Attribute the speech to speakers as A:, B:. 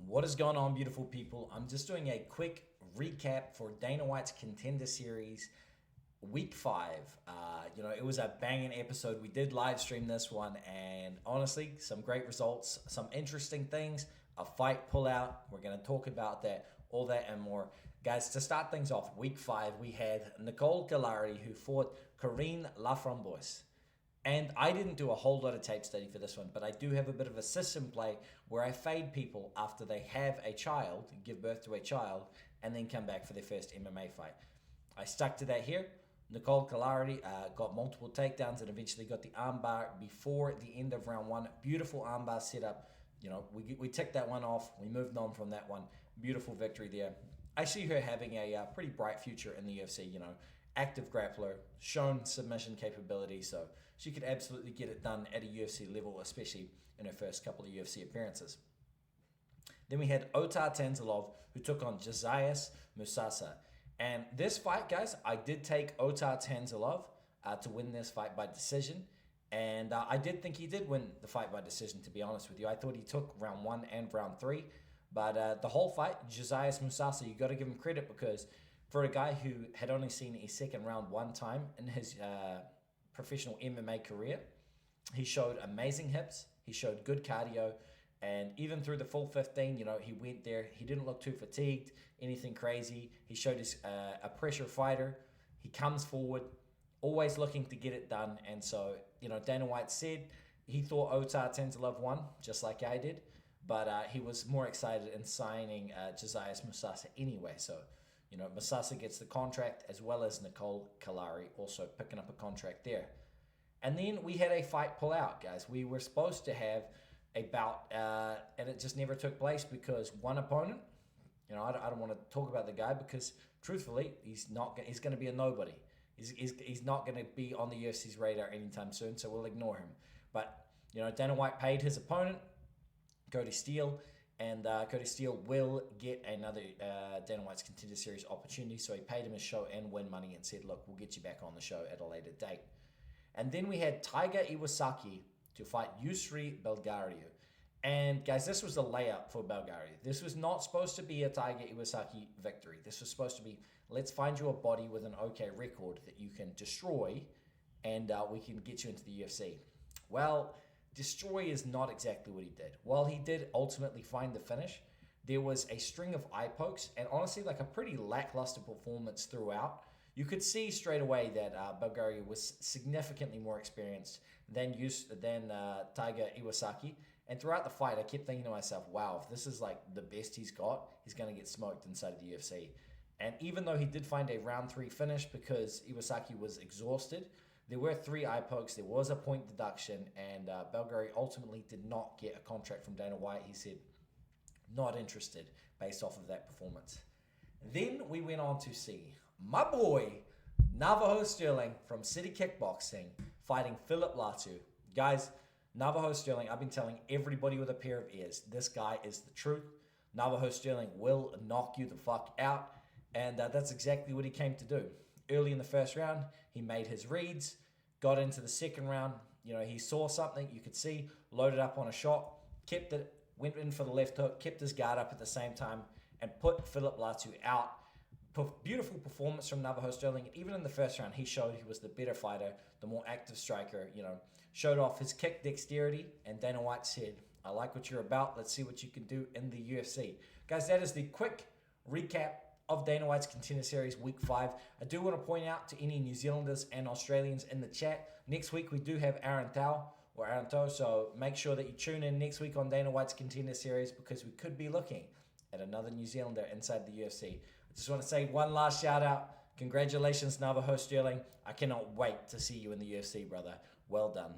A: What is going on, beautiful people? I'm just doing a quick recap for Dana White's Contender Series Week 5. It was a banging episode. We did live stream this one, and honestly, some great results, some interesting things, a fight pull out. We're going to talk about that, all that, and more. Guys, to start things off, Week 5, we had Nicole Galari, who fought Corinne Laframboise. And I didn't do a whole lot of tape study for this one, but I do have a bit of a system play where I fade people after they have a child, give birth to a child, and then come back for their first MMA fight. I stuck to that here. Nicole Galari got multiple takedowns and eventually got the armbar before the end of round one. Beautiful armbar setup. We ticked that one off. We moved on from that one. Beautiful victory there. I see her having a pretty bright future in the UFC. Active grappler, shown submission capability, so she could absolutely get it done at a UFC level, especially in her first couple of UFC appearances. Then we had Otar Tanzilov, who took on Josias Musasa. And this fight, guys, I did take Otar Tanzilov to win this fight by decision. And I did think he did win the fight by decision, to be honest with you. I thought he took round 1 and round 3. But the whole fight, Josias Musasa, you got to give him credit because for a guy who had only seen a second round one time in his professional MMA career, he showed amazing hips, he showed good cardio, and even through the full 15, he went there, he didn't look too fatigued, anything crazy. He showed his a pressure fighter. He comes forward, always looking to get it done, and so, Dana White said he thought Otar Tanzilov won, just like I did, but he was more excited in signing Josias Musasa anyway, so Musasa gets the contract as well as Nicole Galari also picking up a contract there. And then we had a fight pull out, guys. We were supposed to have a bout, and it just never took place because one opponent, I don't want to talk about the guy because truthfully, he's going to be a nobody. He's not going to be on the UFC's radar anytime soon, so we'll ignore him. But, Dana White paid his opponent, Cody Steele, and Cody Steele will get another Dana White's Contender Series opportunity. So he paid him his show and win money and said, look, we'll get you back on the show at a later date. And then we had Tiger Iwasaki to fight Yusri Belgariu. And guys, this was a layup for Belgariu. This was not supposed to be a Tiger Iwasaki victory. This was supposed to be, let's find you a body with an okay record that you can destroy and we can get you into the UFC. Well, destroy is not exactly what he did. While he did ultimately find the finish, there was a string of eye pokes and honestly like a pretty lackluster performance throughout. You could see straight away that Belgariu was significantly more experienced than Tiger Iwasaki. And throughout the fight, I kept thinking to myself, wow, if this is like the best he's got, he's going to get smoked inside of the UFC. And even though he did find a round 3 finish because Iwasaki was exhausted, there were 3 eye pokes, there was a point deduction, and Belgariu ultimately did not get a contract from Dana White. He said, not interested based off of that performance. Then we went on to see my boy, Navajo Stirling from City Kickboxing, fighting Phillip Latu. Guys, Navajo Stirling, I've been telling everybody with a pair of ears, this guy is the truth. Navajo Stirling will knock you the fuck out, and that's exactly what he came to do. Early in the first round, he made his reads, got into the second round. He saw something, you could see, loaded up on a shot, kept it, went in for the left hook, kept his guard up at the same time, and put Phillip Latu out. Beautiful performance from Navajo Stirling. Even in the first round, he showed he was the better fighter, the more active striker, showed off his kick dexterity, and Dana White said, I like what you're about. Let's see what you can do in the UFC. Guys, that is the quick recap of Dana White's Contender Series Week 5. I do want to point out to any New Zealanders and Australians in the chat, next week we do have Aaron Tao, so make sure that you tune in next week on Dana White's Contender Series because we could be looking at another New Zealander inside the UFC. I just want to say one last shout out. Congratulations, Navajo Stirling. I cannot wait to see you in the UFC, brother. Well done.